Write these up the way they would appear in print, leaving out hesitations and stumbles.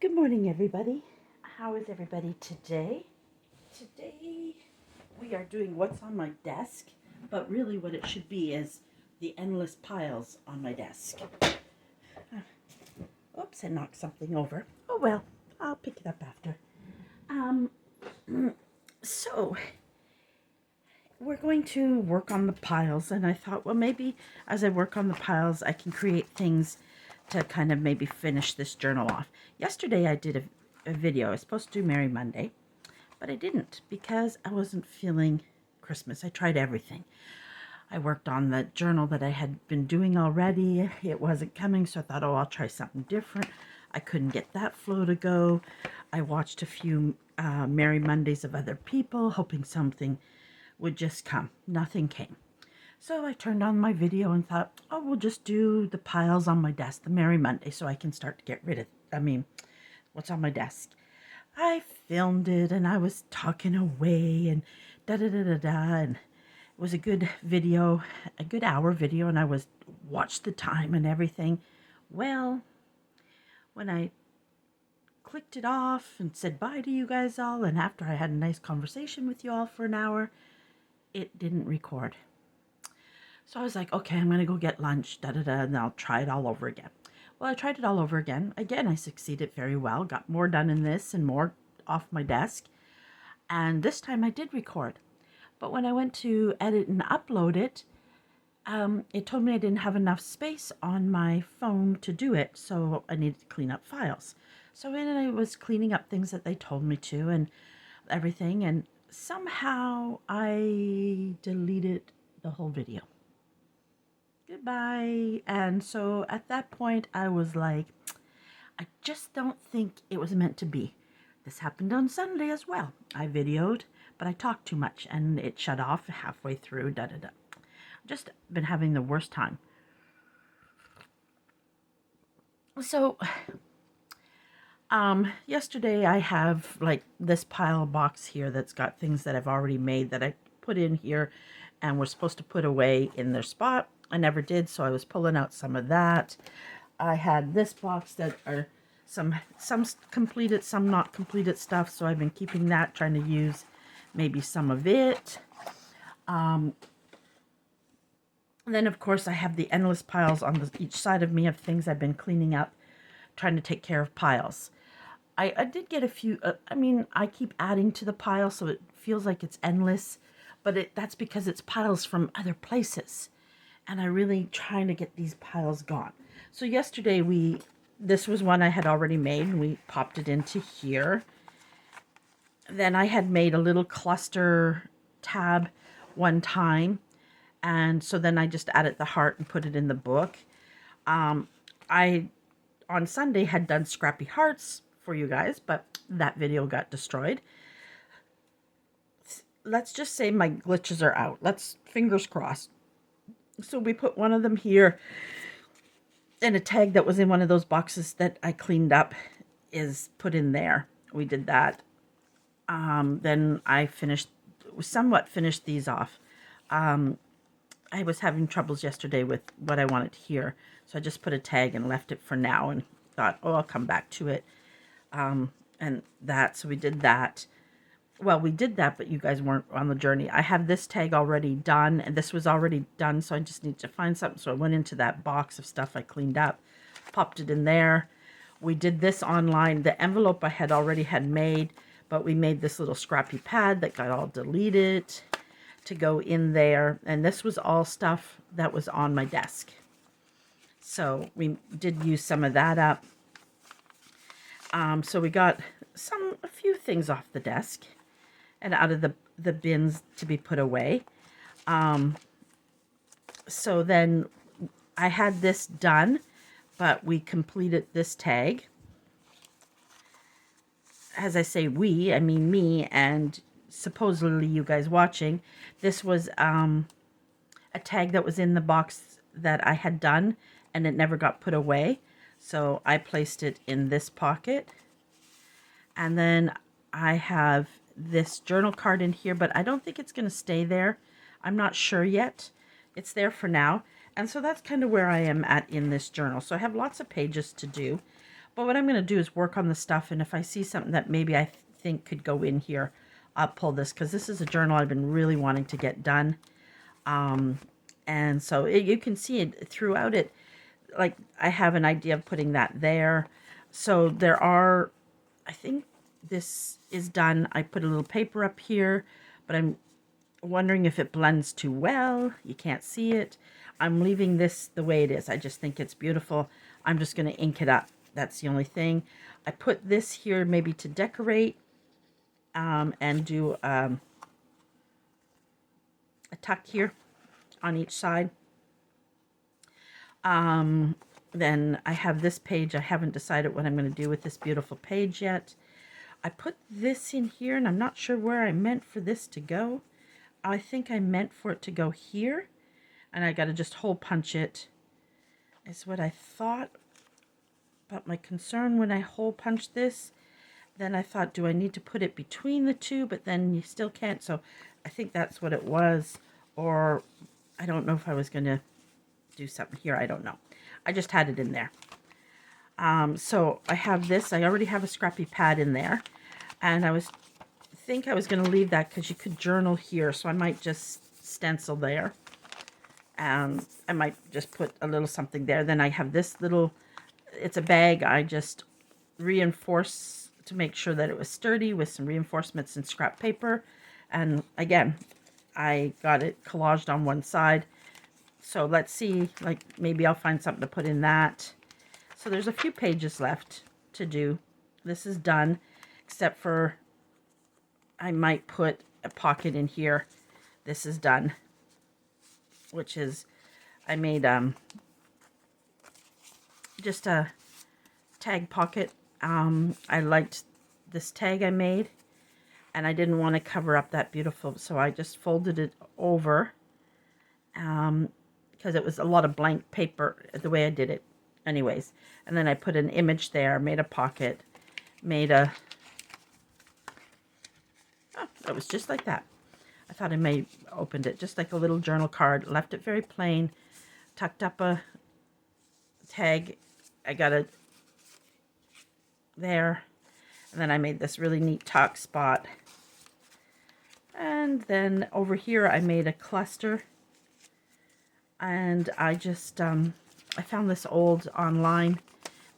Good morning, everybody. How is everybody today? Today we are doing what's on my desk, but really what it should be is the endless piles on my desk. Oops, I knocked something over. Oh well, I'll pick it up after. Um, so we're going to work on the piles, and I thought, well, maybe as I work on the piles, I can create things to kind of maybe finish this journal off. Yesterday I did a video. I was supposed to do Merry Monday, but I didn't because I wasn't feeling Christmas. I tried everything. I worked on the journal that I had been doing already. It wasn't coming, so I thought, oh, I'll try something different. I couldn't get that flow to go. I watched a few Merry Mondays of other people, hoping something would just come. Nothing came. So I turned on my video and thought, oh, we'll just do the piles on my desk, the Merry Monday, so I can start to get rid of, what's on my desk. I filmed it and I was talking away and da da da da da, and it was a good video, a good hour video, and I was watched the time and everything. Well, when I clicked it off and said bye to you guys all, and after I had a nice conversation with you all for an hour, it didn't record. So I was like, okay, I'm going to go get lunch, da da da, and I'll try it all over again. Well, I tried it all over again. Again, I succeeded very well, got more done in this and more off my desk. And this time I did record. But when I went to edit and upload it, it told me I didn't have enough space on my phone to do it, so I needed to clean up files. So then I was cleaning up things that they told me to and everything, and somehow I deleted the whole video. Goodbye. And so at that point, I was like, I just don't think it was meant to be. This happened on Sunday as well. I videoed, but I talked too much and it shut off halfway through. Da da da. Just been having the worst time. So, yesterday I have like this pile box here that's got things that I've already made that I put in here and we're supposed to put away in their spot. I never did, so I was pulling out some of that. I had this box that are some completed, some not completed stuff, so I've been keeping that, trying to use maybe some of it. Then, of course, I have the endless piles on each side of me of things I've been cleaning up, trying to take care of piles. I did get a few, I keep adding to the pile, so it feels like it's endless, but that's because it's piles from other places. And I'm really trying to get these piles gone. So yesterday this was one I had already made, and we popped it into here. Then I had made a little cluster tab one time, and so then I just added the heart and put it in the book. I on Sunday had done scrappy hearts for you guys, but that video got destroyed. Let's just say my glitches are out. Fingers crossed. So we put one of them here, and a tag that was in one of those boxes that I cleaned up is put in there. We did that. Then I somewhat finished these off. I was having troubles yesterday with what I wanted here, so I just put a tag and left it for now and thought, oh, I'll come back to it. So we did that. Well, we did that, but you guys weren't on the journey. I have this tag already done, and this was already done, so I just need to find something. So I went into that box of stuff I cleaned up, popped it in there. We did this online. The envelope I had already made, but we made this little scrappy pad that got all deleted to go in there. And this was all stuff that was on my desk. So we did use some of that up. So we got a few things off the desk and out of the bins to be put away. So then I had this done, but we completed this tag. As I say we, I mean me and supposedly you guys watching. This was a tag that was in the box that I had done, and it never got put away. So I placed it in this pocket. And then I have this journal card in here, but I don't think it's going to stay there. I'm not sure yet. It's there for now. And so that's kind of where I am at in this journal. So I have lots of pages to do, But what I'm going to do is work on the stuff, and if I see something that maybe I think could go in here, I'll pull this, because this is a journal I've been really wanting to get done. And so you can see it throughout it, like I have an idea of putting that there. So there are, I think this is done. I put a little paper up here, but I'm wondering if it blends too well. You can't see it. I'm leaving this the way it is. I just think it's beautiful. I'm just going to ink it up. That's the only thing. I put this here maybe to decorate, and do a tuck here on each side. Then I have this page. I haven't decided what I'm going to do with this beautiful page yet. I put this in here, and I'm not sure where I meant for this to go. I think I meant for it to go here, and I got to just hole punch it, is what I thought. But my concern when I hole punch this, then I thought, do I need to put it between the two? But then you still can't. So I think that's what it was. Or I don't know if I was going to do something here. I don't know. I just had it in there. So I have this. I already have a scrappy pad in there. And I think I was going to leave that because you could journal here. So I might just stencil there. I might just put a little something there. Then I have this little, it's a bag. I just reinforce to make sure that it was sturdy with some reinforcements and scrap paper. And again, I got it collaged on one side. So let's see, like maybe I'll find something to put in that. So there's a few pages left to do. This is done, except for I might put a pocket in here. This is done, which is, I made just a tag pocket. I liked this tag I made, and I didn't want to cover up that beautiful, so I just folded it over, because it was a lot of blank paper the way I did it anyways. And then I put an image there, made a pocket, made a, oh, that was just like that. I thought I may opened it just like a little journal card, left it very plain, tucked up a tag. I got it there, and then I made this really neat tuck spot. And then over here I made a cluster, and I just I found this old online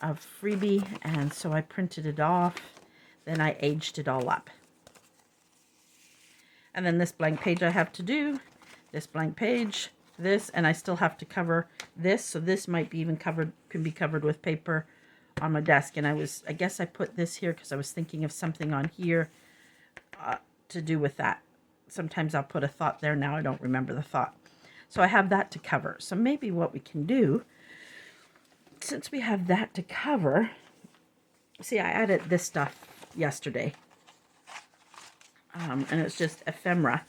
freebie, and so I printed it off. Then I aged it all up. And then this blank page I have to do, this blank page, this, and I still have to cover this. So this might be even covered, can be covered with paper on my desk. And I guess I put this here because I was thinking of something on here to do with that. Sometimes I'll put a thought there. Now I don't remember the thought. So I have that to cover. So maybe what we can do, since we have that to cover, see, I added this stuff yesterday. And it's just ephemera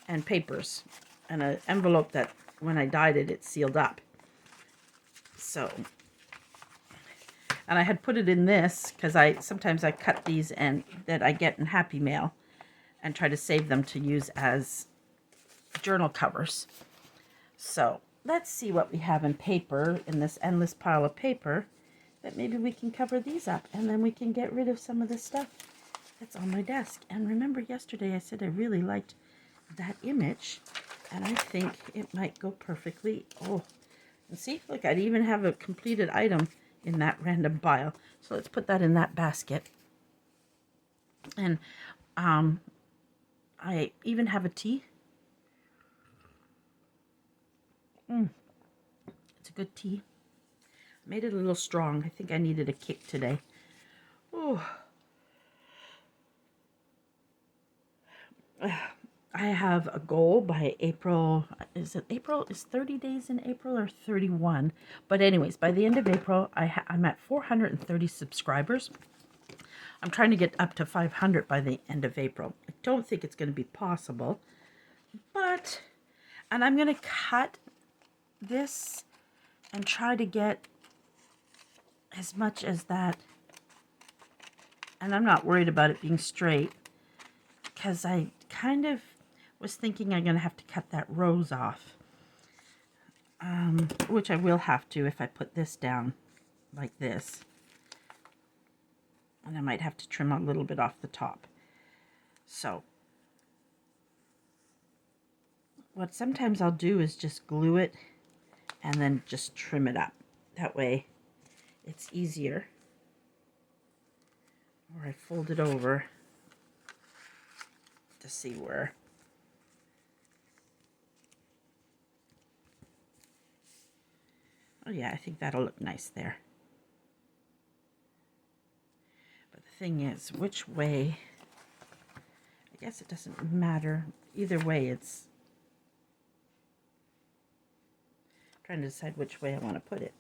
and papers and an envelope that when I dyed it, it sealed up. So, and I had put it in this because sometimes I cut these and that I get in Happy Mail and try to save them to use as journal covers. So let's see what we have in paper in this endless pile of paper that maybe we can cover these up, and then we can get rid of some of this stuff that's on my desk. And remember yesterday I said I really liked that image, and I think it might go perfectly. Oh, and see, look, I'd even have a completed item in that random pile. So let's put that in that basket. And I even have a tea. It's a good tea. Made it a little strong. I think I needed a kick today. Oh. I have a goal by April. Is it April? Is 30 days in April or 31? But anyways, by the end of April, I'm at 430 subscribers. I'm trying to get up to 500 by the end of April. I don't think it's going to be possible, but, and I'm going to cut this and try to get as much as that. And I'm not worried about it being straight, because I kind of was thinking I'm going to have to cut that rose off, which I will have to if I put this down like this. And I might have to trim a little bit off the top. So what sometimes I'll do is just glue it and then just trim it up. That way it's easier. Or I fold it over to see where. Oh yeah, I think that'll look nice there. But the thing is, which way, I guess it doesn't matter. Either way, it's trying to decide which way I want to put it.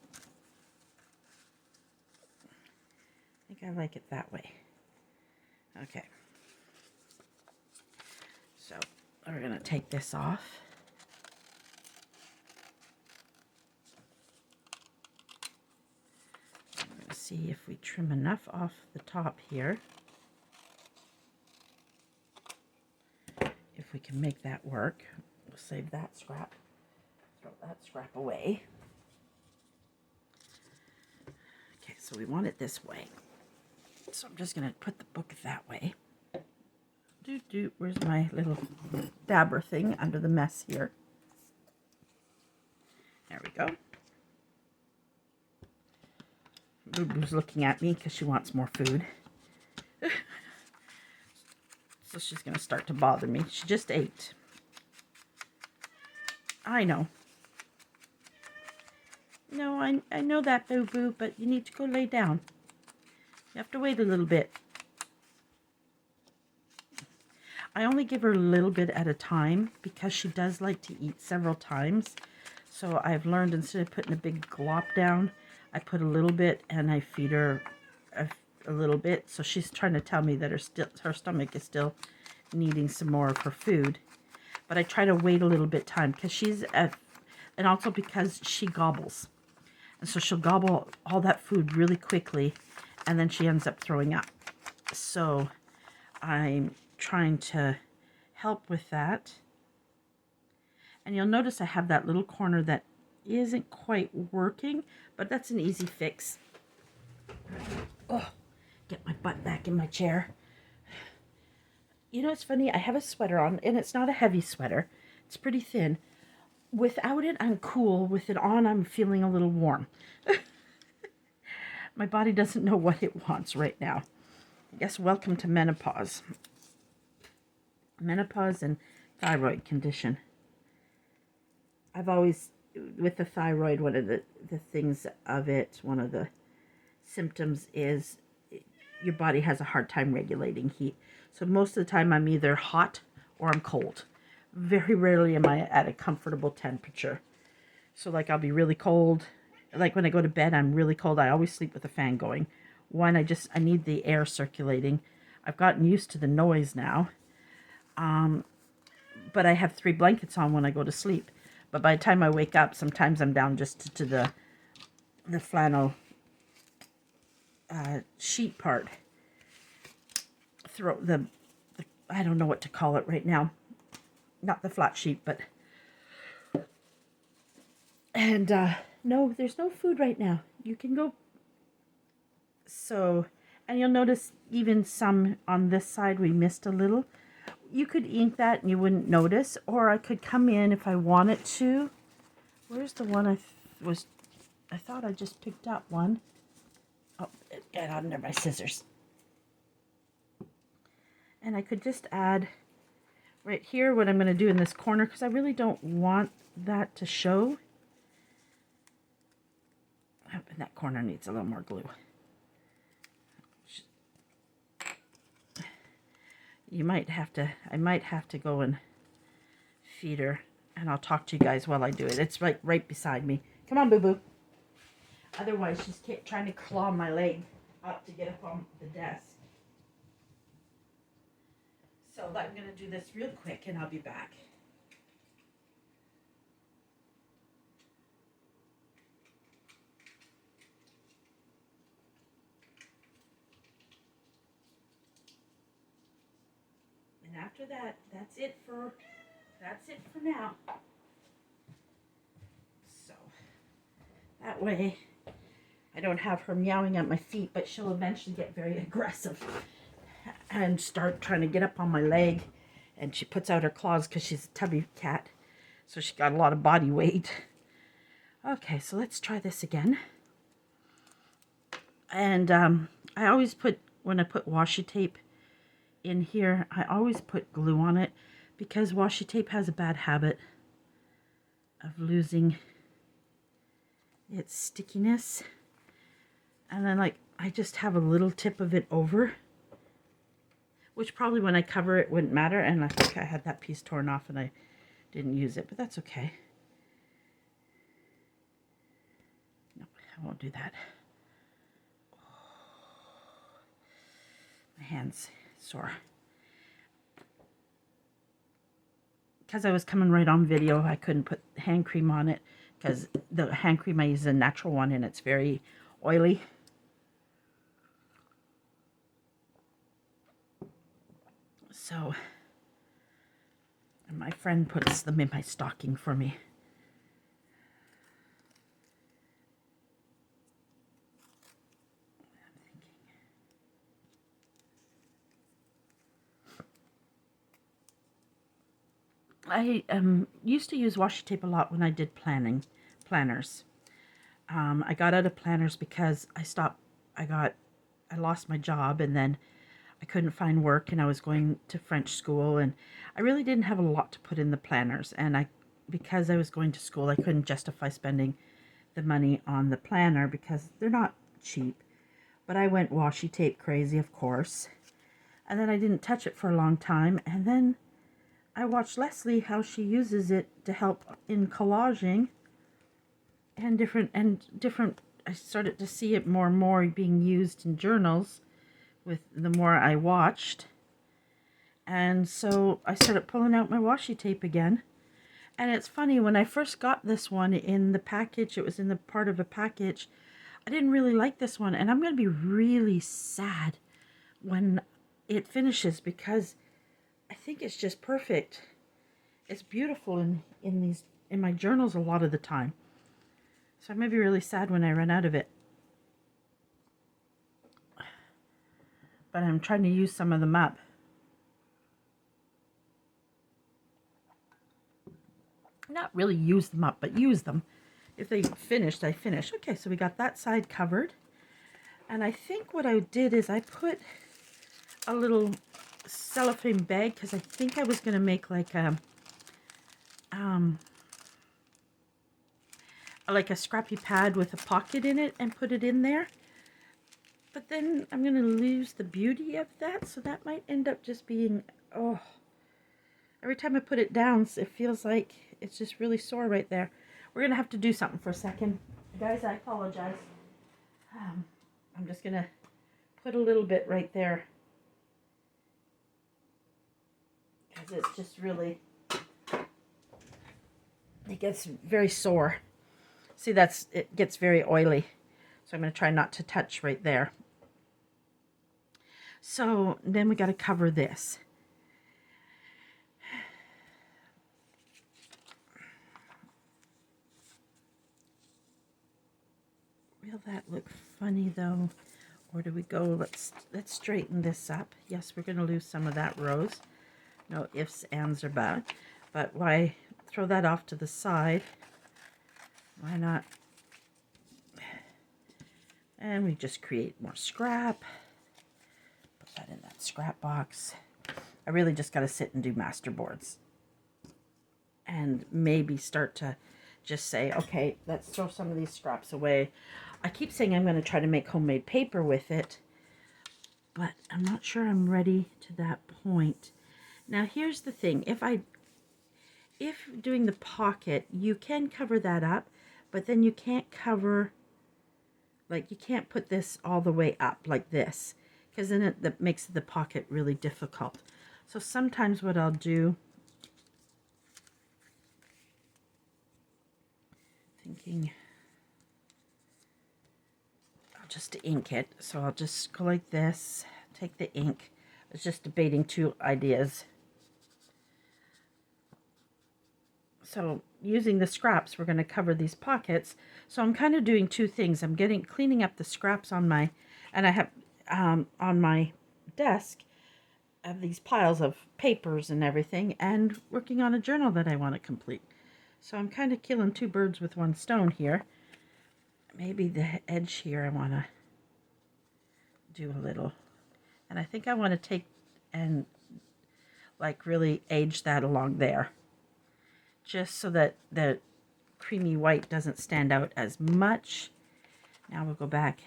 I think I like it that way. Okay. So we're going to take this off. I'm going to see if we trim enough off the top here. If we can make that work. We'll save that scrap. Throw that scrap away. Okay, so we want it this way. So I'm just going to put the book that way. Where's my little dabber thing under the mess here? There we go. Boo Boo's looking at me because she wants more food. So she's going to start to bother me. She just ate. I know. No, I know that, Boo Boo, but you need to go lay down. You have to wait a little bit. I only give her a little bit at a time because she does like to eat several times. So I've learned instead of putting a big glop down, I put a little bit and I feed her a little bit. So she's trying to tell me that her stomach is still needing some more of her food. But I try to wait a little bit time because and also because she gobbles. And so she'll gobble all that food really quickly and then she ends up throwing up. So I'm trying to help with that. And you'll notice I have that little corner that isn't quite working, but that's an easy fix. Oh, get my butt back in my chair. You know, it's funny, I have a sweater on, and it's not a heavy sweater. It's pretty thin. Without it, I'm cool. With it on, I'm feeling a little warm. My body doesn't know what it wants right now. I guess welcome to menopause. Menopause and thyroid condition. I've always, with the thyroid, one of the things of it, one of the symptoms is your body has a hard time regulating heat. So most of the time I'm either hot or I'm cold. Very rarely am I at a comfortable temperature. So like I'll be really cold. Like when I go to bed, I'm really cold. I always sleep with the fan going. One, I need the air circulating. I've gotten used to the noise now. But I have 3 blankets on when I go to sleep. But by the time I wake up, sometimes I'm down just to the flannel sheet part. Throw the I don't know what to call it right now. Not the flat sheet, but... And no, there's no food right now. You can go. So, and you'll notice even some on this side we missed a little. You could ink that and you wouldn't notice, or I could come in if I wanted to. Where's the one I thought I just picked up one. Oh, it got under my scissors. And I could just add right here what I'm going to do in this corner because I really don't want that to show. Oh, and that corner needs a little more glue. I might have to go and feed her, and I'll talk to you guys while I do it. It's right beside me. Come on, Boo Boo. Otherwise, she's trying to claw my leg up to get up on the desk. So I'm going to do this real quick, and I'll be back. And after that, that's it for now. So that way I don't have her meowing at my feet, but she'll eventually get very aggressive and start trying to get up on my leg. And she puts out her claws because she's a tubby cat. So she got a lot of body weight. Okay, so let's try this again. And I always put, when I put washi tape in here, I always put glue on it because washi tape has a bad habit of losing its stickiness. And then like I just have a little tip of it over, which probably when I cover it wouldn't matter. And I think I had that piece torn off and I didn't use it, but that's okay. No, I won't do that. My hand's sore. Because I was coming right on video, I couldn't put hand cream on it because the hand cream I use is a natural one and it's very oily. So, and my friend puts them in my stocking for me. I used to use washi tape a lot when I did planners. I got out of planners because I lost my job and then I couldn't find work and I was going to French school and I really didn't have a lot to put in the planners. And because I was going to school, I couldn't justify spending the money on the planner because they're not cheap. But I went washi tape crazy, of course. And then I didn't touch it for a long time. And then I watched Leslie, how she uses it to help in collaging and different. I started to see it more and more being used in journals with the more I watched. And so I started pulling out my washi tape again. And it's funny, when I first got this one in the package, it was in the part of a package, I didn't really like this one. And I'm going to be really sad when it finishes because I think it's just perfect. It's beautiful in my journals a lot of the time. So I'm going to be really sad when I run out of it. But I'm trying to use some of them up. Not really use them up, but use them. If they finished, I finish. Okay, so we got that side covered. And I think what I did is I put a little cellophane bag because I think I was going to make like a scrappy pad with a pocket in it and put it in there. But then I'm going to lose the beauty of that, so that might end up just being, oh, every time I put it down, it feels like it's just really sore right there. We're going to have to do something for a second. Guys, I apologize. I'm just going to put a little bit right there. Because it's just really, it gets very sore. See, it gets very oily. So I'm going to try not to touch right there. So then we got to cover this. Will that look funny though? Or do we go, let's straighten this up. Yes, we're going to lose some of that rose. No ifs, ands, or buts. But why throw that off to the side? Why not? And we just create more scrap. Put that in that scrap box. I really just got to sit and do masterboards. And maybe start to just say, okay, let's throw some of these scraps away. I keep saying I'm going to try to make homemade paper with it, but I'm not sure I'm ready to that point. Now here's the thing, if doing the pocket, you can cover that up, but then you can't cover, like you can't put this all the way up like this, because then that makes the pocket really difficult. So sometimes what I'll do, thinking, I'll just ink it. So I'll just go like this, take the ink. I was just debating two ideas. So using the scraps, we're going to cover these pockets. So I'm kind of doing two things. I'm cleaning up the scraps on my, and I have on my desk, I have these piles of papers and everything, and working on a journal that I want to complete. So I'm kind of killing two birds with one stone here. Maybe the edge here I want to do a little. And I think I want to take and like really age that along there. Just so that the creamy white doesn't stand out as much. Now we'll go back.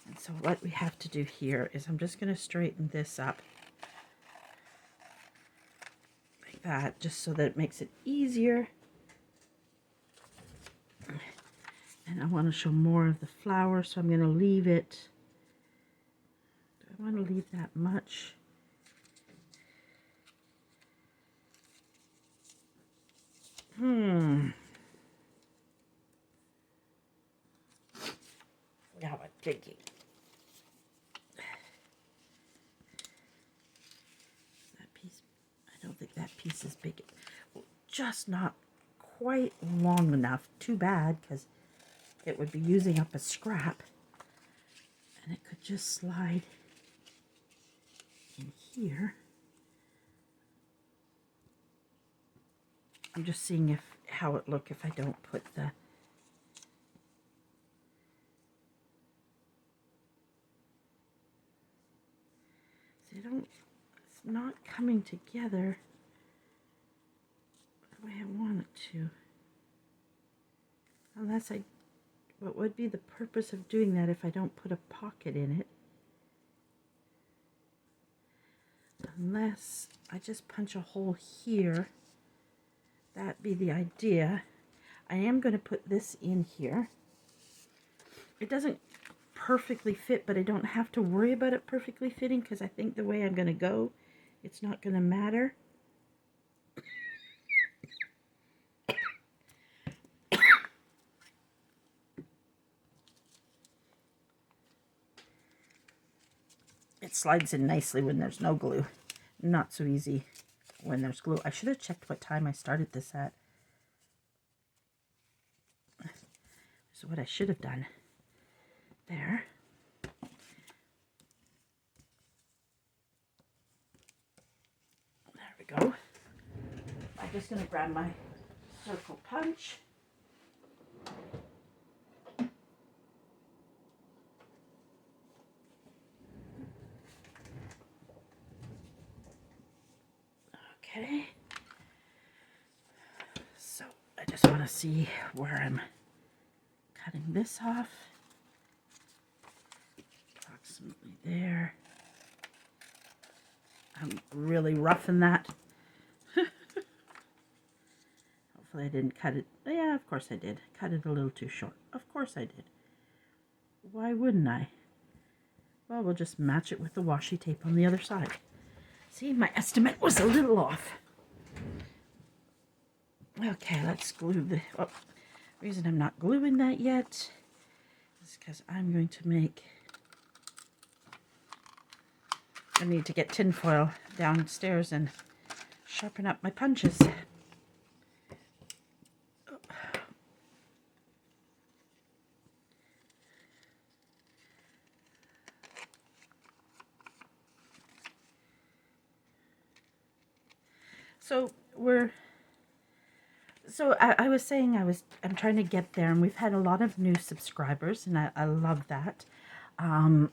And so what we have to do here is I'm just going to straighten this up. Like that, just so that it makes it easier. And I want to show more of the flower, so I'm going to leave it. Do I want to leave that much? Now I'm thinking. That piece, I don't think that piece is big. Just not quite long enough. Too bad, because it would be using up a scrap. And it could just slide in here. I'm just seeing how it look if I don't put the it's not coming together the way I want it to. Unless what would be the purpose of doing that if I don't put a pocket in it? Unless I just punch a hole here. That'd be the idea. I am going to put this in here. It doesn't perfectly fit, but I don't have to worry about it perfectly fitting because I think the way I'm going to go, it's not going to matter. It slides in nicely when there's no glue. Not so easy when there's glue. I should have checked what time I started this at. So what I should have done there. There we go. I'm just going to grab my circle punch. Okay. So I just want to see where I'm cutting this off. Approximately there. I'm really roughing that. Hopefully I didn't cut it. Yeah, of course I did. Cut it a little too short. Of course I did. Why wouldn't I? Well, we'll just match it with the washi tape on the other side. See, my estimate was a little off. Okay, let's glue the... Oh, the reason I'm not gluing that yet is because I'm going to make... I need to get tinfoil downstairs and sharpen up my punches. So I was saying I'm trying to get there, and we've had a lot of new subscribers, and I love that. I'm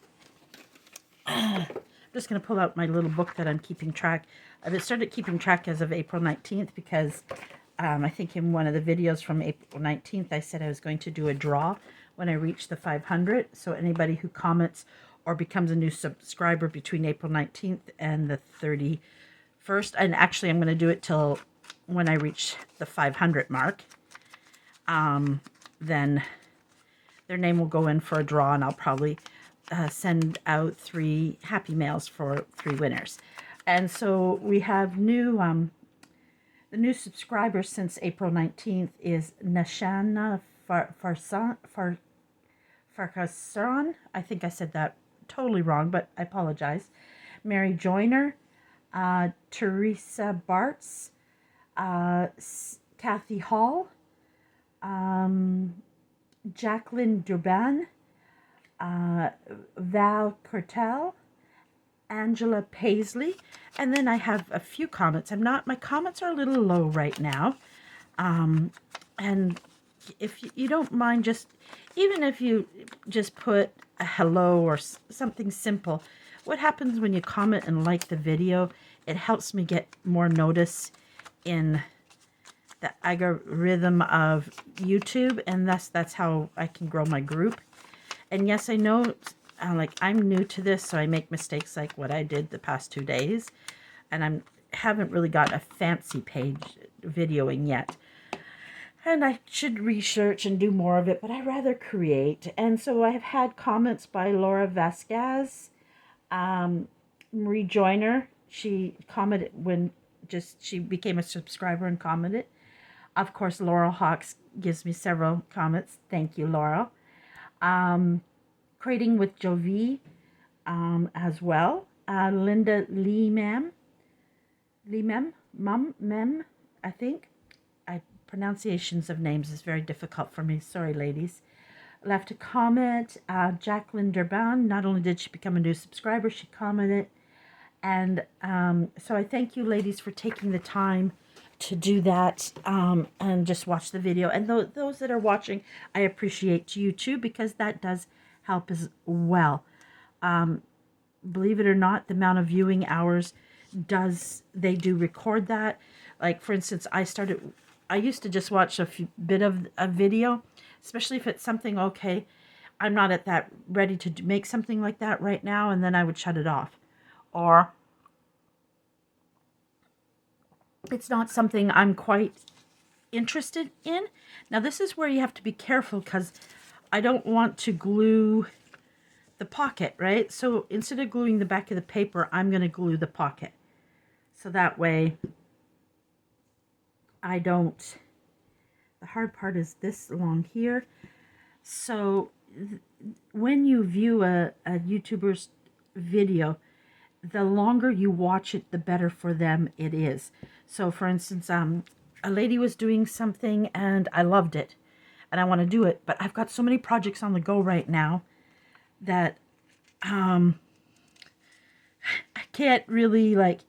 just going to pull out my little book that I'm keeping track. I've started keeping track as of April 19th because I think in one of the videos from April 19th, I said I was going to do a draw when I reach the 500. So anybody who comments or becomes a new subscriber between April 19th and the 31st, and actually I'm going to do it till when I reach the 500 mark, then their name will go in for a draw, and I'll probably send out 3 happy mails for 3 winners. And so we have new, the new subscribers since April 19th is Nashana Farkasaran. I think I said that totally wrong, but I apologize. Mary Joyner, Teresa Bartz, Kathy Hall, Jacqueline Durban, Val Cortel, Angela Paisley, and then I have a few comments. My comments are a little low right now. And if you don't mind, even if you just put a hello or something simple, what happens when you comment and like the video, it helps me get more notice in the algorithm of YouTube, and that's how I can grow my group. And yes, I know, like, I'm new to this, so I make mistakes like what I did the past 2 days, and haven't really got a fancy page videoing yet. And I should research and do more of it, but I rather create. And so I have had comments by Laura Vasquez, Marie Joyner. She commented when she became a subscriber and commented. Of course, Laurel Hawks gives me several comments. Thank you, Laurel. Creating with Jovi as well. Linda Mem, I think. Pronunciations of names is very difficult for me. Sorry, ladies. Left a comment. Jacqueline Durban. Not only did she become a new subscriber, she commented. And so I thank you, ladies, for taking the time to do that and just watch the video. And those that are watching, I appreciate you too, because that does help as well. Believe it or not, the amount of viewing hours they do record that. Like, for instance, I used to just watch a bit of a video, especially if it's something, okay, I'm not at that ready to make something like that right now, and then I would shut it off. Or it's not something I'm quite interested in. Now, this is where you have to be careful, because I don't want to glue the pocket, right? So instead of gluing the back of the paper, I'm going to glue the pocket. So that way I don't, the hard part is this along here. So when you view a YouTuber's video, the longer you watch it, the better for them it is. So for instance, a lady was doing something and I loved it and I want to do it, but I've got so many projects on the go right now that I can't really like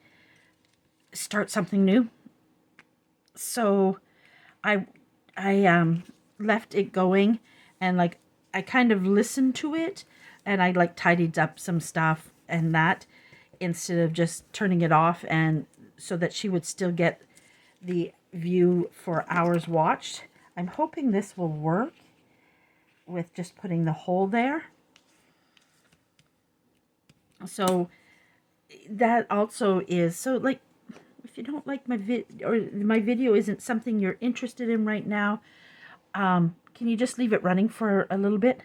start something new. So I left it going, and like I kind of listened to it, and I like tidied up some stuff and that, instead of just turning it off, and so that she would still get the view for hours watched. I'm hoping this will work with just putting the hole there. So that also is, so like, if you don't like my video isn't something you're interested in right now, can you just leave it running for a little bit?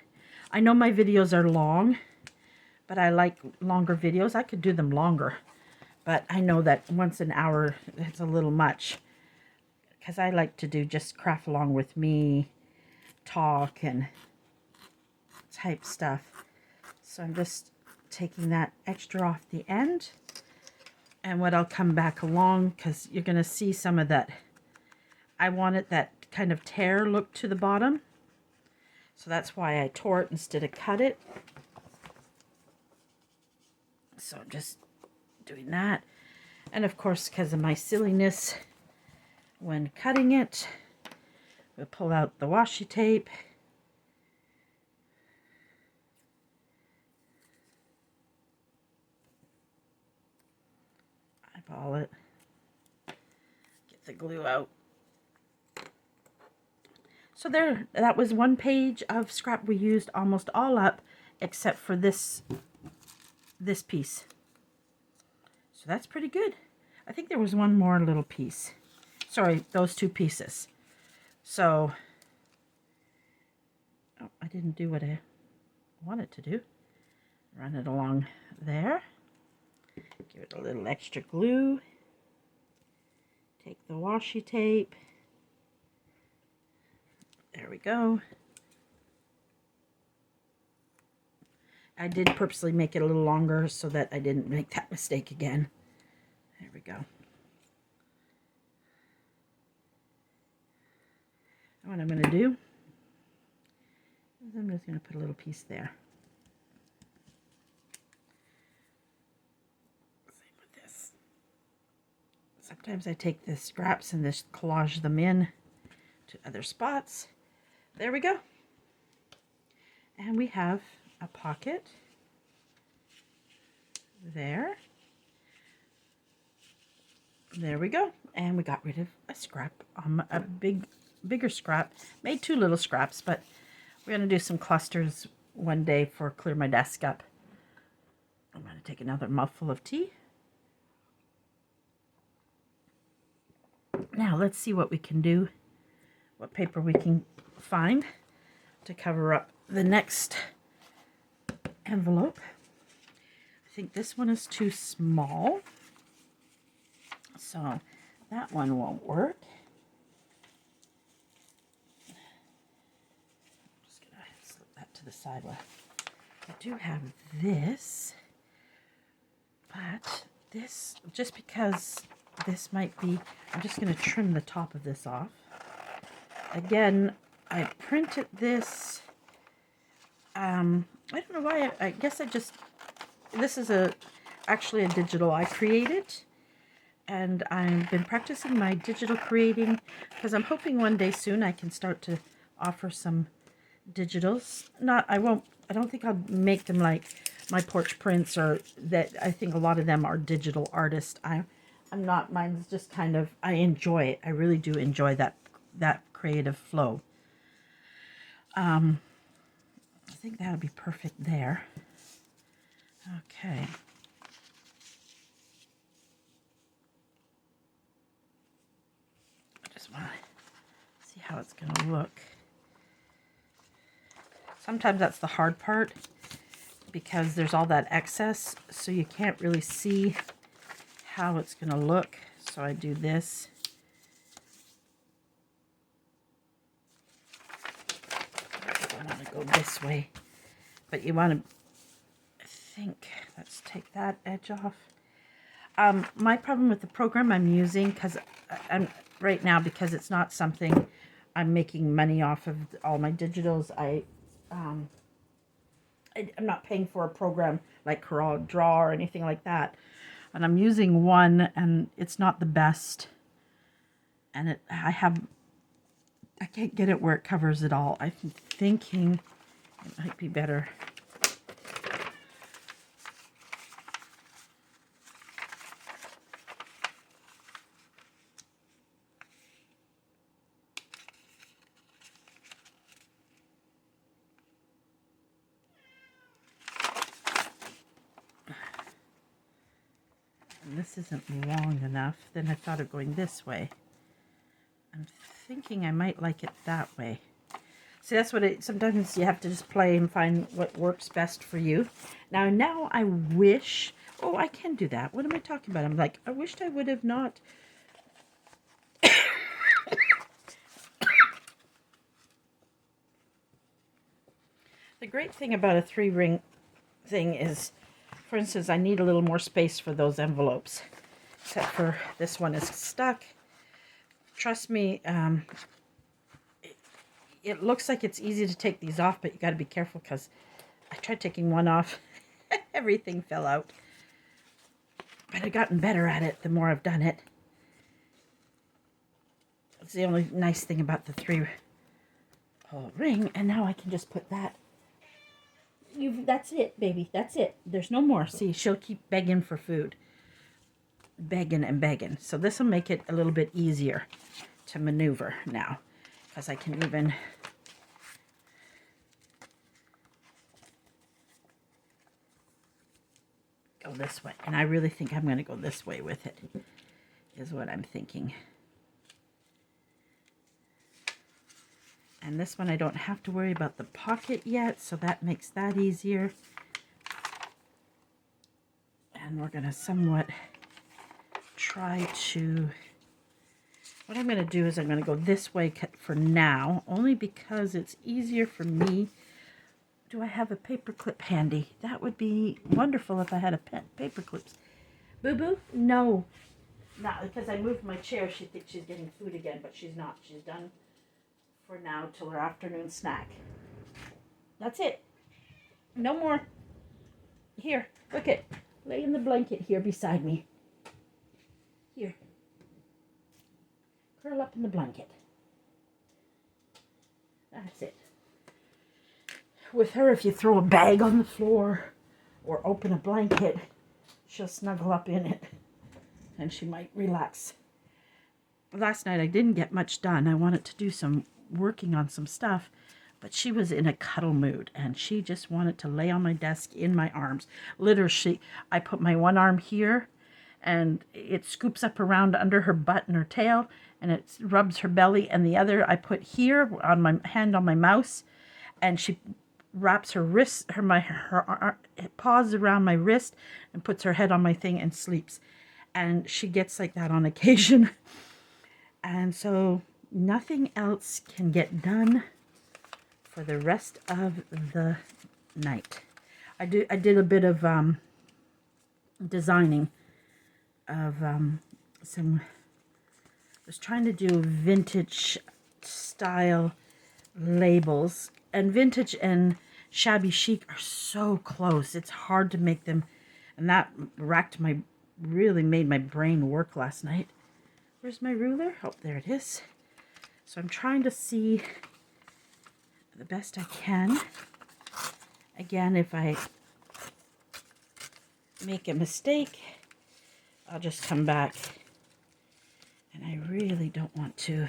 I know my videos are long, but I like longer videos. I could do them longer, but I know that once an hour, it's a little much, because I like to do just craft along with me, talk and type stuff. So I'm just taking that extra off the end. And what I'll come back along, because you're going to see some of that. I wanted that kind of tear look to the bottom. So that's why I tore it instead of cut it. So I'm just doing that. And of course, because of my silliness when cutting it, we'll pull out the washi tape. Eyeball it. Get the glue out. So there, that was one page of scrap we used almost all up, except for this piece. So that's pretty good. I think there was one more little piece. Sorry, those two pieces. So, oh, I didn't do what I wanted to do. Run it along there. Give it a little extra glue. Take the washi tape. There we go. I did purposely make it a little longer so that I didn't make that mistake again. There we go. what I'm going to do is I'm just going to put a little piece there. Same with this. Sometimes I take the scraps and just collage them in to other spots. There we go. And we have a pocket there. There we go. And we got rid of a scrap, a bigger scrap. Made 2 little scraps, but we're going to do some clusters one day for clear my desk up. I'm going to take another mouthful of tea. Now let's see what we can do, what paper we can find to cover up the next envelope. I think this one is too small, so that one won't work. I'm just going to slip that to the side. I do have this, but this, just because this might be, I'm just going to trim the top of this off. Again, I printed this, I don't know why, I guess this is actually a digital I created, and I've been practicing my digital creating because I'm hoping one day soon I can start to offer some digitals. I don't think I'll make them like my porch prints, or that. I think a lot of them are digital artists. I'm not, mine's just kind of, I enjoy it. I really do enjoy that creative flow. I think that'll be perfect there. Okay. I just want to see how it's going to look. Sometimes that's the hard part because there's all that excess, so you can't really see how it's going to look. So I do this. I want to go this way, but you want to, I think, let's take that edge off. My problem with the program I'm using, because I'm right now, because it's not something I'm making money off of all my digitals, I'm not paying for a program like Corel Draw or anything like that. And I'm using one, and it's not the best. And I can't get it where it covers it all. I'm thinking it might be better. And this isn't long enough. Then I thought of going this way. I'm thinking I might like it that way. See, that's what sometimes you have to just play and find what works best for you. Now I wish, oh, I can do that. What am I talking about? I'm like, I wished I would have not. The great thing about a 3-ring thing is, for instance, I need a little more space for those envelopes. Except for this one is stuck. Trust me, it looks like it's easy to take these off, but you got to be careful because I tried taking one off. Everything fell out. But I've gotten better at it the more I've done it. It's the only nice thing about the 3-ring. And now I can just put that. That's it, baby. That's it. There's no more. See, she'll keep begging for food. Begging and begging. So this will make it a little bit easier to maneuver now, because I can even go this way. And I really think I'm going to go this way with it, is what I'm thinking. And this one I don't have to worry about the pocket yet, so that makes that easier. And we're going to somewhat try to, what I'm going to do is I'm going to go this way for now, only because it's easier for me. Do I have a paper clip handy? That would be wonderful if I had a paper clips. Boo Boo? No. Not because I moved my chair. She thinks she's getting food again, but she's not. She's done for now till her afternoon snack. That's it. No more. Here, look it. Lay in the blanket here beside me. Here. Curl up in the blanket. That's it. With her, if you throw a bag on the floor or open a blanket, she'll snuggle up in it and she might relax. Last night I didn't get much done. I wanted to do some working on some stuff, but she was in a cuddle mood and she just wanted to lay on my desk in my arms. Literally, I put my one arm here and it scoops up around under her butt and her tail and it rubs her belly, and the other I put here on my hand on my mouse, and she wraps her wrist, her paws around my wrist and puts her head on my thing and sleeps. And she gets like that on occasion. And so nothing else can get done for the rest of the night. I did a bit of designing of some. I was trying to do vintage style labels, and vintage and shabby chic are so close. It's hard to make them, and that really made my brain work last night. Where's my ruler? Oh, there it is. So I'm trying to see the best I can. Again, if I make a mistake, I'll just come back. And I really don't want to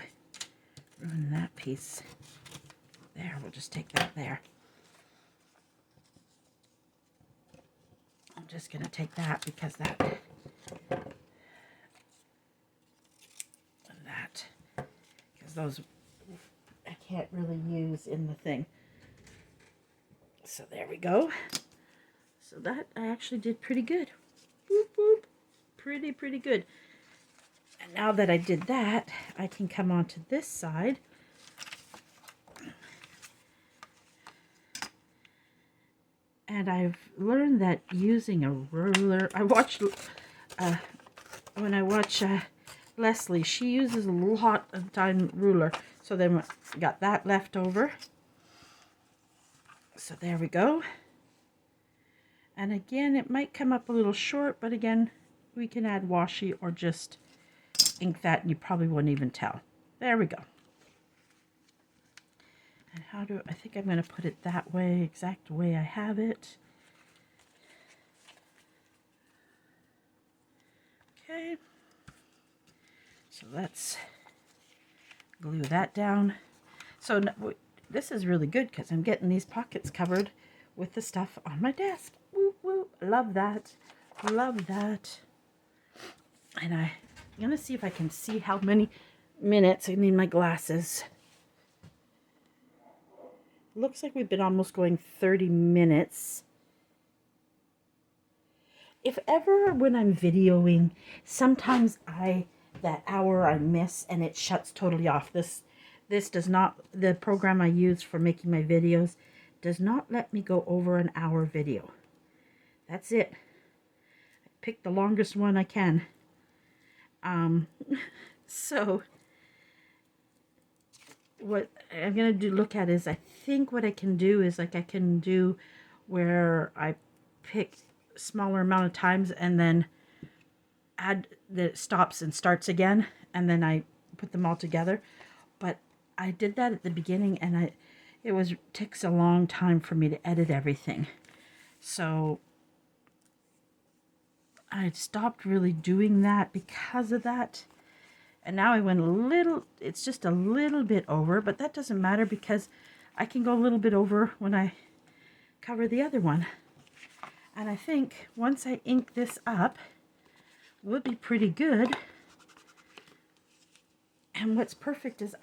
ruin that piece. There, we'll just take that there. I'm just going to take that because that, because those I can't really use in the thing. So there we go. So that I actually did pretty good. Boop, boop. Pretty good. And now that I did that, I can come onto this side. And I've learned that using a ruler, when I watch Leslie, she uses a lot of time ruler. So then I got that left over. So there we go. And again, it might come up a little short, but again, we can add washi or just ink that and you probably wouldn't even tell. There we go. And I think I'm going to put it that way, exact way I have it. Okay. So let's glue that down. So this is really good because I'm getting these pockets covered with the stuff on my desk. Woo, woo. Love that. Love that. And I'm going to see if I can see how many minutes. I need my glasses. Looks like we've been almost going 30 minutes. If ever when I'm videoing, sometimes that hour I miss and it shuts totally off. This does not, the program I use for making my videos does not let me go over an hour video. That's it. I pick the longest one I can. So what I'm going to look at is, I think what I can do is like I can do where I pick smaller amount of times and then add the stops and starts again, and then I put them all together. But I did that at the beginning and it takes a long time for me to edit everything. So I stopped really doing that because of that. And now I went it's just a little bit over, but that doesn't matter because I can go a little bit over when I cover the other one. And I think once I ink this up, we'll be pretty good. And what's perfect is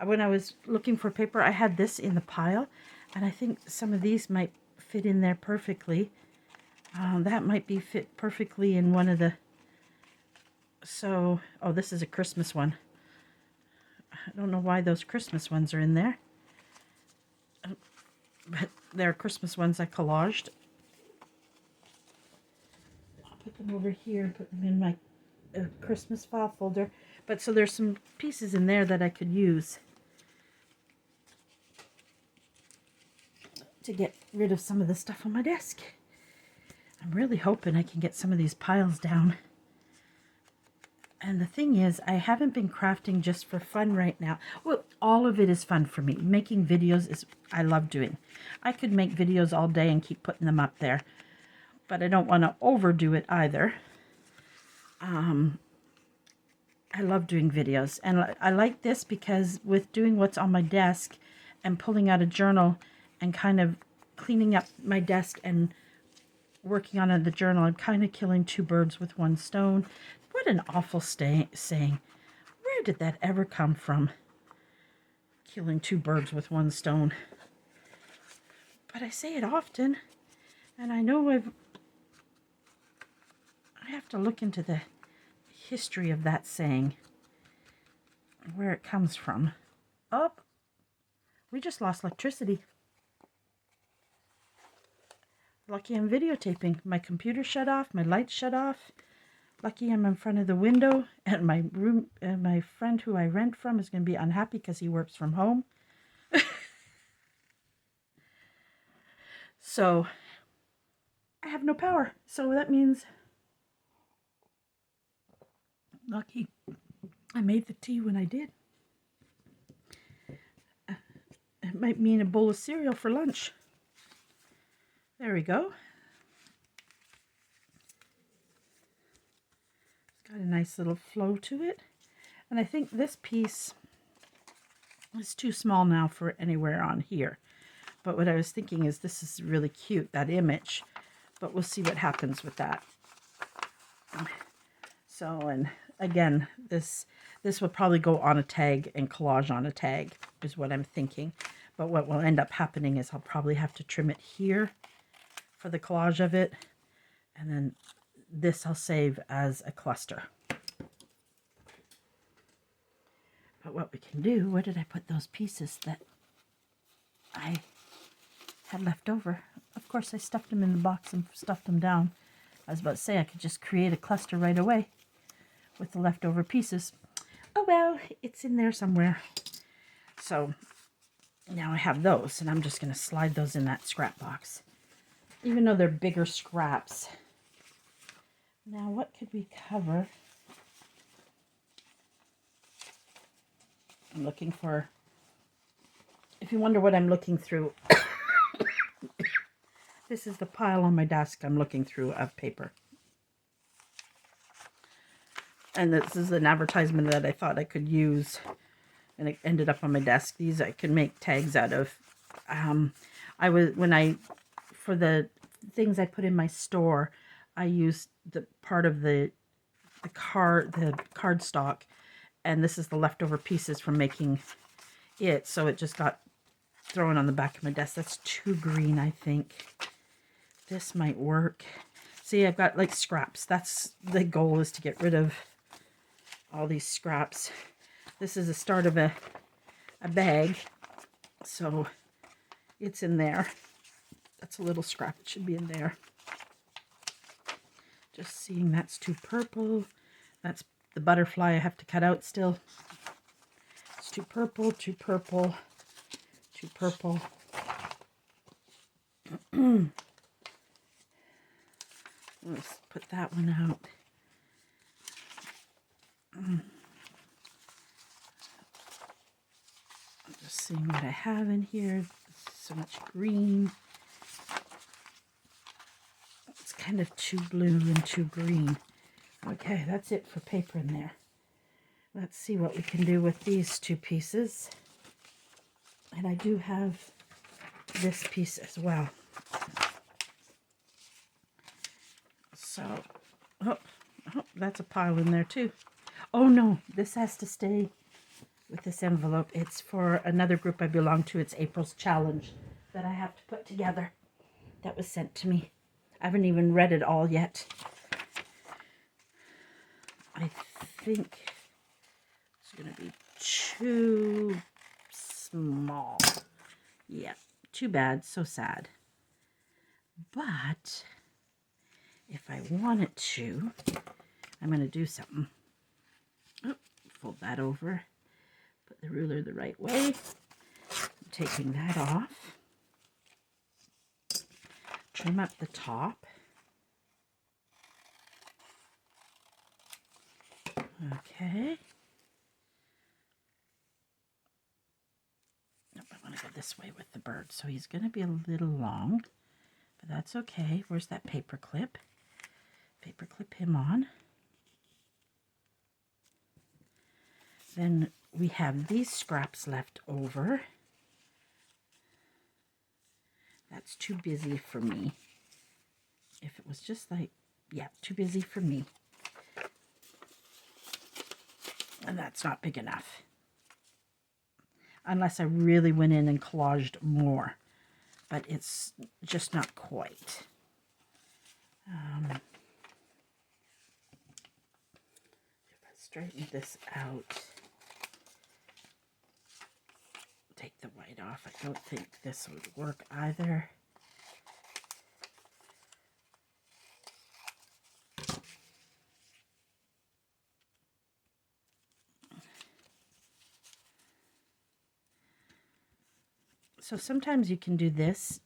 when I was looking for paper, I had this in the pile, and I think some of these might fit in there perfectly. That might be fit perfectly in one of the, oh, this is a Christmas one. I don't know why those Christmas ones are in there. But they're Christmas ones I collaged. I'll put them over here and put them in my Christmas file folder. But so there's some pieces in there that I could use. to get rid of some of the stuff on my desk. I'm really hoping I can get some of these piles down. And the thing is, I haven't been crafting just for fun right now. Well, all of it is fun for me. Making videos is, I love doing. I could make videos all day and keep putting them up there. But I don't want to overdo it either. I love doing videos. And I like this because with doing what's on my desk and pulling out a journal and kind of cleaning up my desk and working on the journal, I'm kind of killing two birds with one stone. What an awful saying. Where did that ever come from? Killing two birds with one stone. But I say it often, and I know I have to look into the history of that saying, where it comes from. Oh, we just lost electricity. Lucky I'm videotaping. My computer shut off, my lights shut off. Lucky I'm in front of the window, and my friend who I rent from is going to be unhappy because he works from home. So I have no power. So that means, lucky I made the tea when I did. It might mean a bowl of cereal for lunch. There we go. It's got a nice little flow to it. And I think this piece is too small now for anywhere on here. But what I was thinking is this is really cute, that image. But we'll see what happens with that. So, and again, this will probably go on a tag and collage on a tag is what I'm thinking. But what will end up happening is I'll probably have to trim it here for the collage of it. And then this I'll save as a cluster. But what we can do, where did I put those pieces that I had left over? Of course, I stuffed them in the box and stuffed them down. I was about to say I could just create a cluster right away with the leftover pieces. Oh well, it's in there somewhere. So now I have those, and I'm just going to slide those in that scrap box, even though they're bigger scraps. Now, what could we cover? I'm looking for, if you wonder what I'm looking through, this is the pile on my desk I'm looking through of paper. And this is an advertisement that I thought I could use, and it ended up on my desk. These I can make tags out of. For the things I put in my store, I used the part of the cardstock, and this is the leftover pieces from making it. So it just got thrown on the back of my desk. That's too green, I think. This might work. See, I've got like scraps. That's the goal, is to get rid of all these scraps. This is the start of a bag, so it's in there. That's a little scrap. It should be in there. Just seeing, that's too purple. That's the butterfly I have to cut out still. It's too purple, too purple, too purple. Let's put that one out. I'm just seeing what I have in here. So much green. It's kind of too blue and too green. Okay, that's it for paper in there. Let's see what we can do with these two pieces. And I do have this piece as well. So, oh, that's a pile in there too. Oh no, this has to stay with this envelope. It's for another group I belong to. It's April's challenge that I have to put together. That was sent to me. I haven't even read it all yet. I think it's going to be too small. Yeah, too bad. So sad. But if I wanted to, I'm going to do something. Oh, fold that over. Put the ruler the right way. I'm taking that off. trim up the top. Okay. Nope, I want to go this way with the bird. So he's going to be a little long, but that's okay. Where's that paper clip? Paper clip him on. Then we have these scraps left over. That's too busy for me. If it was just like, yeah, too busy for me. And that's not big enough. Unless I really went in and collaged more. But it's just not quite. If I straighten this out, take the white off, I don't think this would work either. So sometimes you can do this.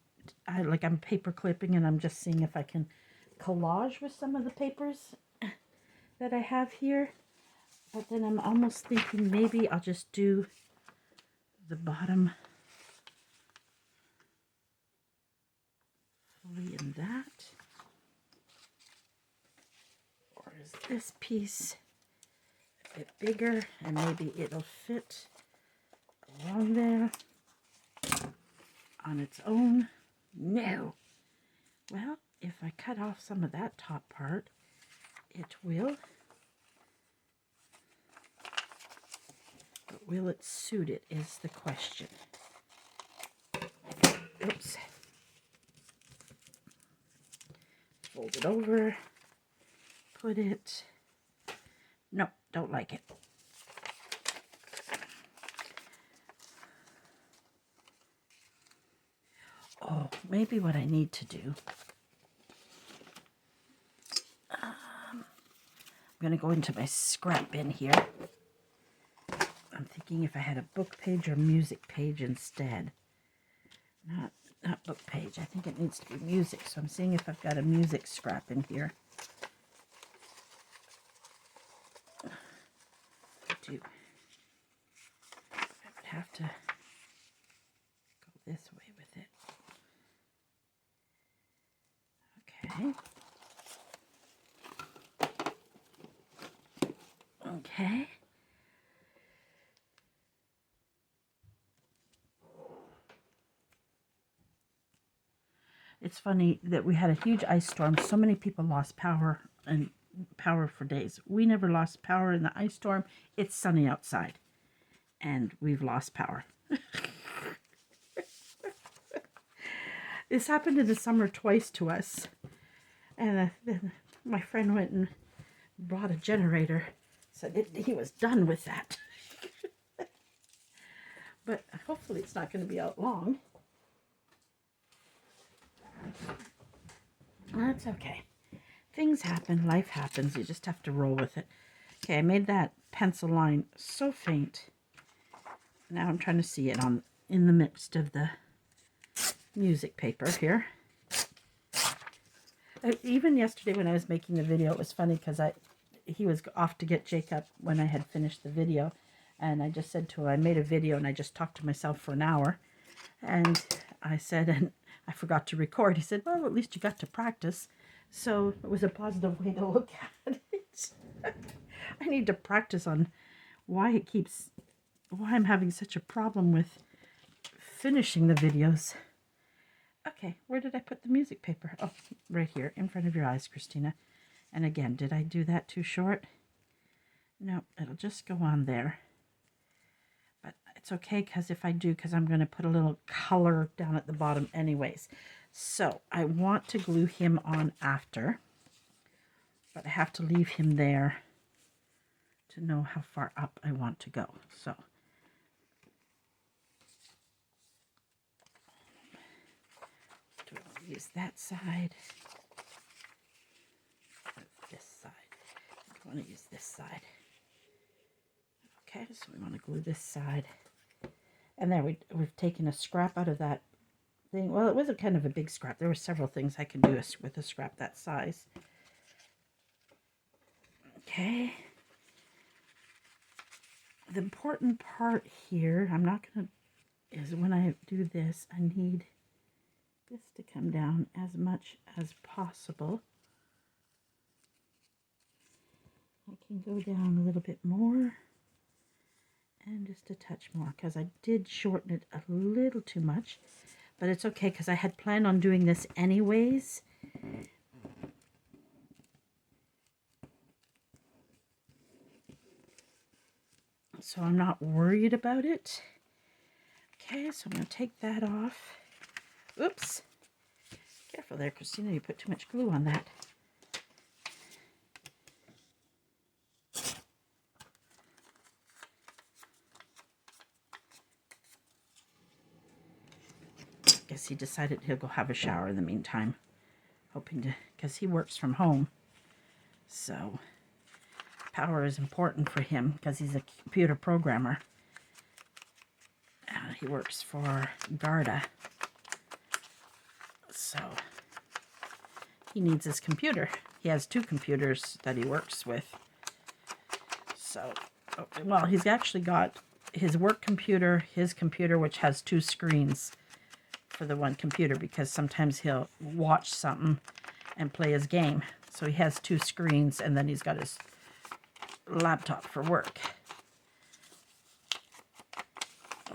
I'm paper clipping and I'm just seeing if I can collage with some of the papers that I have here. But then I'm almost thinking maybe I'll just do the bottom fully in that. Or is this piece a bit bigger and maybe it'll fit along there on its own? No. Well, if I cut off some of that top part, it will. But will it suit it is the question. Oops. Fold it over. Put it. No, don't like it. Oh, maybe what I need to do. I'm going to go into my scrap bin here. I'm thinking if I had a book page or music page instead. Not book page. I think it needs to be music. So I'm seeing if I've got a music scrap in here. I do. I would have to go this way with it. Okay. Okay. It's funny that we had a huge ice storm. So many people lost power and power for days. We never lost power in the ice storm. It's sunny outside and we've lost power. This happened in the summer twice to us. And then my friend went and brought a generator. Said he was done with that. But hopefully it's not going to be out long. That's okay. Things happen. Life happens. You just have to roll with it. Okay, I made that pencil line so faint. Now I'm trying to see it in the midst of the music paper here. Even yesterday when I was making the video, it was funny because he was off to get Jacob when I had finished the video. And I just said to him, I made a video and I just talked to myself for an hour. And I said, and I forgot to record. He said, well, at least you got to practice. So it was a positive way to look at it. I need to practice on why I'm having such a problem with finishing the videos. Okay, where did I put the music paper? Oh, right here, in front of your eyes, Christina. And again, did I do that too short? No, it'll just go on there. But it's okay because if I do, because I'm going to put a little color down at the bottom anyways. So I want to glue him on after, but I have to leave him there to know how far up I want to go. So do I want to use that side or this side? I want to use this side. Okay, so we want to glue this side. And there we've taken a scrap out of that thing. Well, it was a kind of a big scrap. There were several things I could do with a scrap that size. Okay. The important part here, I'm not going to, is when I do this, I need this to come down as much as possible. I can go down a little bit more and just a touch more because I did shorten it a little too much, but it's okay because I had planned on doing this anyways. So I'm not worried about it. Okay, so I'm going to take that off. Oops. Careful there, Christina, you put too much glue on that. Guess he decided he'll go have a shower in the meantime. Hoping to, because he works from home. So power is important for him because he's a computer programmer. He works for Garda. So he needs his computer. He has 2 computers that he works with. So, well, he's actually got his work computer, his computer, which has 2 screens for the one computer because sometimes he'll watch something and play his game. So he has 2 screens, and then he's got his laptop for work.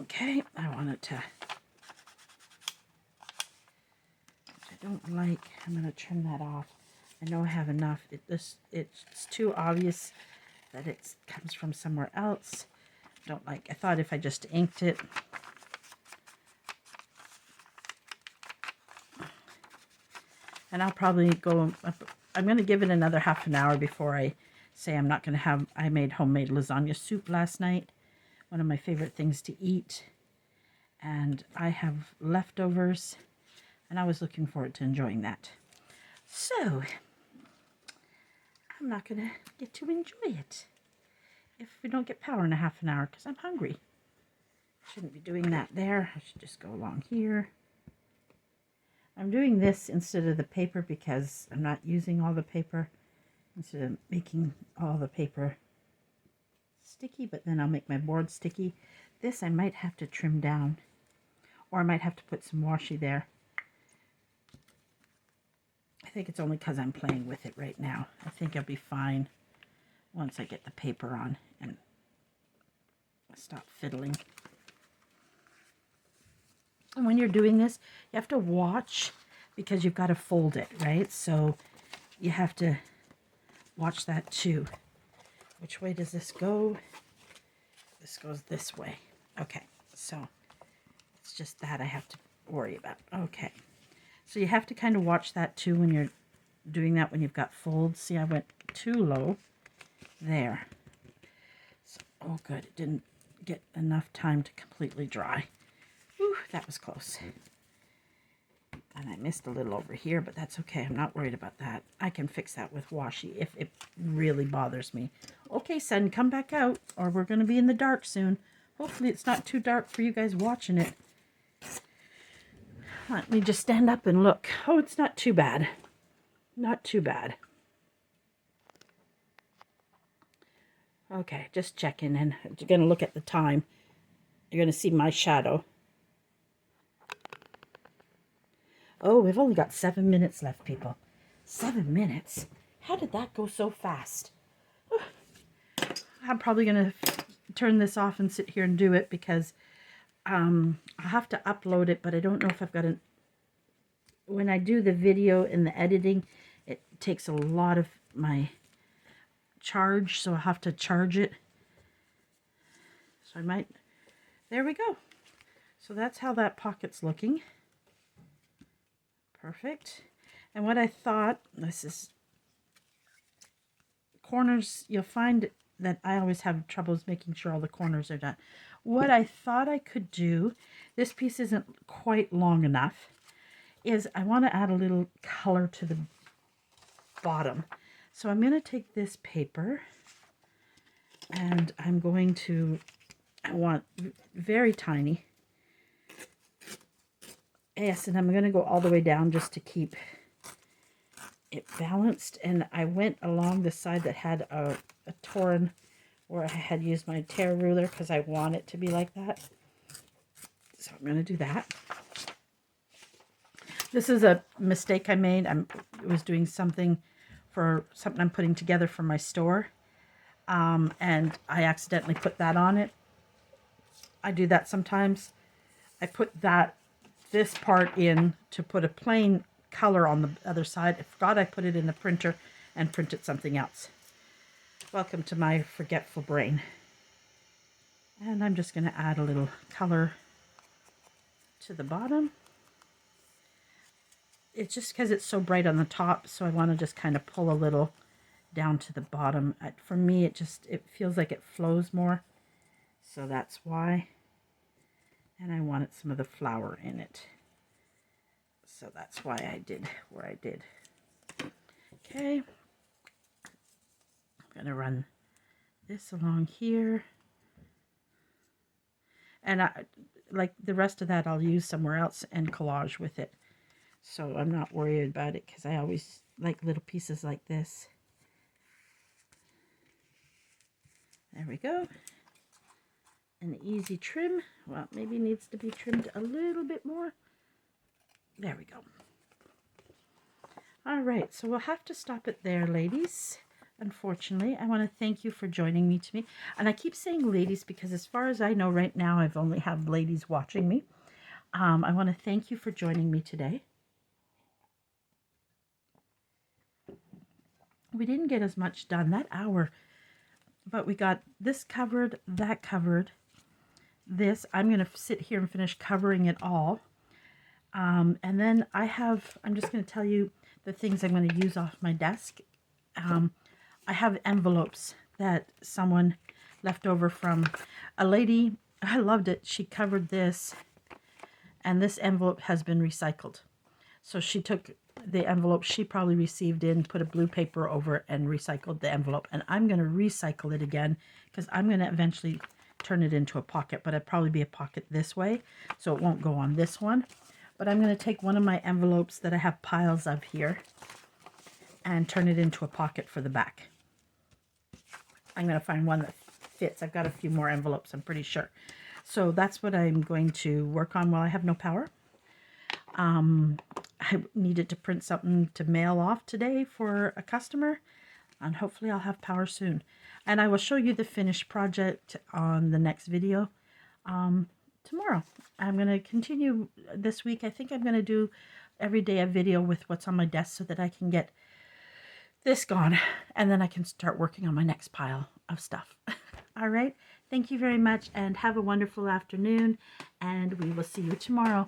Okay, I want it to, I don't like, I'm going to trim that off. I know I have enough. It's too obvious that it comes from somewhere else. Don't like, I thought if I just inked it, and I'll probably go, I'm going to give it another half an hour before I say I'm not going to have, I made homemade lasagna soup last night. One of my favorite things to eat. And I have leftovers, and I was looking forward to enjoying that. So, I'm not going to get to enjoy it if we don't get power in a half an hour because I'm hungry. Shouldn't be doing that there. I should just go along here. I'm doing this instead of the paper because I'm not using all the paper. Instead of making all the paper sticky, but then I'll make my board sticky. This I might have to trim down, or I might have to put some washi there. I think it's only because I'm playing with it right now. I think I'll be fine once I get the paper on and stop fiddling. And when you're doing this, you have to watch because you've got to fold it, right? So you have to watch that too. Which way does this go? This goes this way. Okay, so it's just that I have to worry about. Okay, so you have to kind of watch that too when you're doing that, when you've got folds. See, I went too low there. So, oh good, it didn't get enough time to completely dry. Whew, that was close. And I missed a little over here, but that's okay. I'm not worried about that. I can fix that with washi if it really bothers me. Okay, son, come back out, or we're going to be in the dark soon. Hopefully it's not too dark for you guys watching it. Let me just stand up and look. Oh, it's not too bad. Not too bad. Okay, just checking, and you're going to look at the time. You're going to see my shadow. Oh, we've only got 7 minutes left, people. 7 minutes? How did that go so fast? I'm probably going to turn this off and sit here and do it because I'll have to upload it, but I don't know if I've got an... When I do the video and the editing, it takes a lot of my charge, so I'll have to charge it. So I might... There we go. So that's how that pocket's looking. Perfect. And what I thought, this is corners, you'll find that I always have troubles making sure all the corners are done. What I thought I could do, this piece isn't quite long enough, is I want to add a little color to the bottom. So I'm going to take this paper and I'm going to, I want very tiny, Yes, and I'm going to go all the way down just to keep it balanced. And I went along the side that had a torn, where I had used my tear ruler because I want it to be like that. So I'm going to do that. This is a mistake I made. I was doing something I'm putting together for my store. And I accidentally put that on it. I do that sometimes. I put this part in to put a plain color on the other side. I forgot I put it in the printer and printed something else. Welcome to my forgetful brain. And I'm just going to add a little color to the bottom. It's just because it's so bright on the top, so I want to just kind of pull a little down to the bottom. For me, it feels like it flows more, so that's why. And I wanted some of the flower in it, so that's why I did where I did. Okay, I'm going to run this along here, and like the rest of that I'll use somewhere else and collage with it. So I'm not worried about it because I always like little pieces like this. There we go. An easy trim. Well, maybe needs to be trimmed a little bit more. There we go. All right, so we'll have to stop it there, ladies. Unfortunately, I want to thank you for joining me today. And I keep saying ladies because as far as I know right now, I've only have ladies watching me. I want to thank you for joining me today. We didn't get as much done that hour, but we got this covered, that covered. This, I'm going to sit here and finish covering it all. And then I'm just going to tell you the things I'm going to use off my desk. I have envelopes that someone left over from a lady. I loved it. She covered this, and this envelope has been recycled. So she took the envelope she probably received in, put a blue paper over it, and recycled the envelope. And I'm going to recycle it again because I'm going to eventually turn it into a pocket, but it'd probably be a pocket this way, so it won't go on this one. But I'm going to take one of my envelopes that I have piles of here and turn it into a pocket for the back. I'm going to find one that fits. I've got a few more envelopes, I'm pretty sure. So that's what I'm going to work on while I have no power. I needed to print something to mail off today for a customer, and hopefully I'll have power soon. And I will show you the finished project on the next video tomorrow. I'm going to continue this week. I think I'm going to do every day a video with what's on my desk so that I can get this gone, and then I can start working on my next pile of stuff. All right. Thank you very much, and have a wonderful afternoon, and we will see you tomorrow.